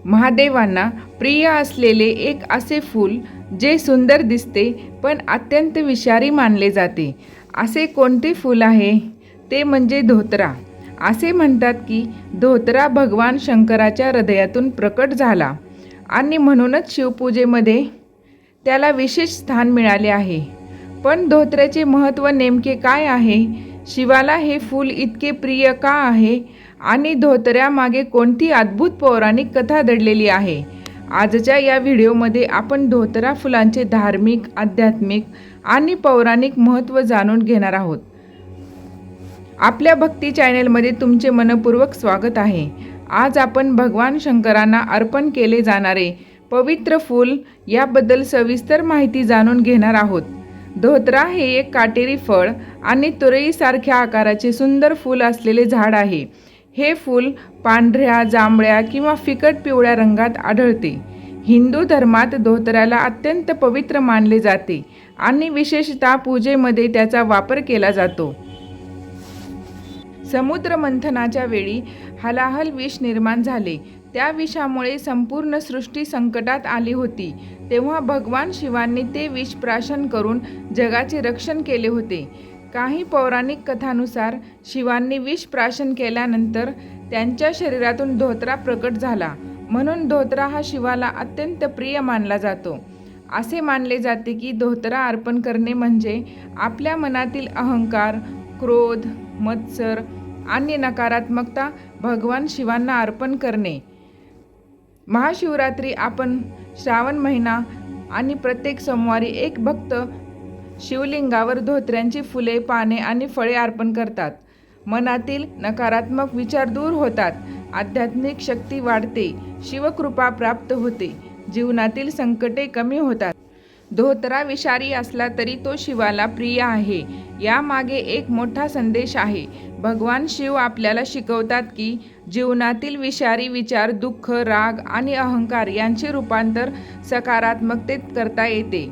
महादेवांना प्रिय असलेले एक असे फूल जे सुंदर दिसते पण अत्यंत विषारी मानले जाते. असे कोणते फूल आहे? ते म्हणजे धोतरा. असे म्हणतात की धोतरा भगवान शंकराच्या हृदयातून प्रकट झाला आणि म्हणूनच शिवपूजेमध्ये त्याला विशेष स्थान मिळाले आहे. पण धोत्र्याचे महत्त्व नेमके काय आहे? शिवाला हे फूल इतके प्रिय का आहे आणि धोतऱ्यामागे कोणती अद्भुत पौराणिक कथा दडलेली आहे? आजच्या या व्हिडिओमध्ये आपण धोतरा फुलांचे धार्मिक, आध्यात्मिक आणि पौराणिक महत्त्व जाणून घेणार आहोत. आपल्या भक्ती चॅनलमध्ये तुमचे मनपूर्वक स्वागत आहे. आज आपण भगवान शंकरांना अर्पण केले जाणारे पवित्र फूल याबद्दल सविस्तर माहिती जाणून घेणार आहोत. धोतरा हे एक काटेरी फळ आणि तुरईसारख्या आकाराचे सुंदर फूल असलेले झाड आहे. हे फूल पांढऱ्या, जांभळ्या किंवा फिकट पिवळ्या रंगात आढळते. हिंदू धर्मात धोतऱ्याला अत्यंत पवित्र मानले जाते आणि विशेषतः पूजेमध्ये त्याचा वापर केला जातो. समुद्र मंथनाच्या वेळी हलाहल विष निर्माण झाले. त्या विषामुळे संपूर्ण सृष्टी संकटात आली होती. तेव्हा भगवान शिवांनी ते विष प्राशन करून जगाचे रक्षण केले होते. काही पौराणिक कथानुसार शिवांनी विष प्राशन केल्यानंतर त्यांच्या शरीरातून धोतरा प्रकट झाला. म्हणून धोतरा हा शिवाला अत्यंत प्रिय मानला जातो. असे मानले जाते की धोतरा अर्पण करणे म्हणजे आपल्या मनातील अहंकार, क्रोध, मत्सर आणि नकारात्मकता भगवान शिवांना अर्पण करणे. महाशिवरात्री आपण श्रावण महिना आणि प्रत्येक सोमवारी एक भक्त शिवलिंगावर धोत्र्यांची फुले, पाने आणि फळे अर्पण करतात. मनातील नकारात्मक विचार दूर होतात, आध्यात्मिक शक्ती वाढते, शिवकृपा प्राप्त होते, जीवनातील संकटे कमी होतात. धोतरा विषारी असला तरी तो शिवाला प्रिय आहे. यामागे एक मोठा संदेश आहे. भगवान शिव आपल्याला शिकवतात की जीवनातील विषारी विचार, दुःख, राग आणि अहंकार यांचे रूपांतर सकारात्मकतेत करता येते.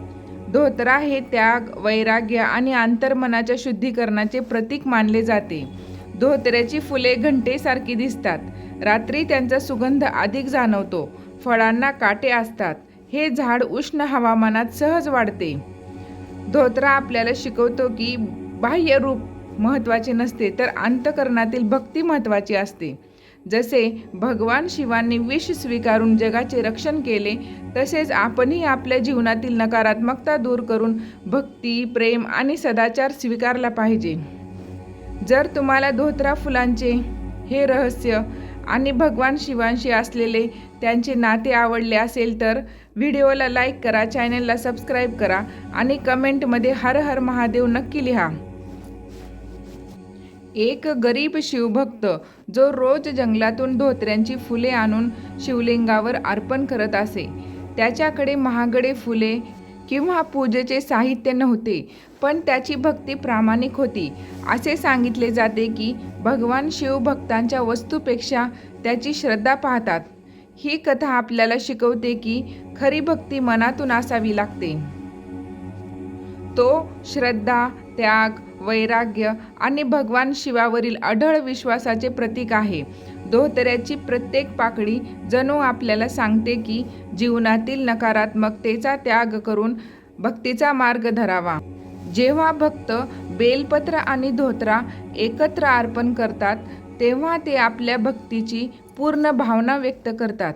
धोतरा हे त्याग, वैराग्य आणि अंतर्मनाच्या शुद्धीकरणाचे प्रतीक मानले जाते. धोतऱ्याची फुले घंटेसारखी दिसतात. रात्री त्यांचा सुगंध अधिक जाणवतो. फळांना काटे असतात. हे झाड उष्ण हवामानात सहज वाढते. धोतरा आपल्याला शिकवतो की बाह्य रूप महत्त्वाचे नसते, तर अंतःकरणातील भक्ती महत्त्वाची असते. जसे भगवान शिवांनी विष स्वीकारून जगाचे रक्षण केले, तसेच आपणही आपल्या जीवनातील नकारात्मकता दूर करून भक्ती, प्रेम आणि सदाचार स्वीकारला पाहिजे. जर तुम्हाला धोतरा फुलांचे हे रहस्य आणि भगवान शिवांशी असलेले त्यांचे नाते आवडले असेल तर व्हिडिओला लाईक करा, चॅनलला सबस्क्राईब करा आणि कमेंटमध्ये हर हर महादेव नक्की लिहा. एक गरीब शिवभक्त जो रोज जंगलातून धोत्र्यांची फुले आणून शिवलिंगावर अर्पण करत असे. त्याच्याकडे महागडे फुले किंवा पूजेचे साहित्य नव्हते, पण त्याची भक्ती प्रामाणिक होती. असे सांगितले जाते की भगवान शिव भक्तांच्या वस्तूपेक्षा त्याची श्रद्धा पाहतात. ही कथा आपल्याला शिकवते की खरी भक्ती मनातून असावी लागते. तो श्रद्धा, त्याग, वैराग्य आणि भगवान शिवावरील अढळ विश्वासाचे प्रतीक आहे. धोतऱ्याची प्रत्येक पाकळी जणू आपल्याला सांगते की जीवनातील नकारात्मकतेचा त्याग करून भक्तीचा मार्ग धरावा. जेव्हा भक्त बेलपत्र आणि धोतरा एकत्र अर्पण करतात, तेव्हा ते आपल्या भक्तीची पूर्ण भावना व्यक्त करतात.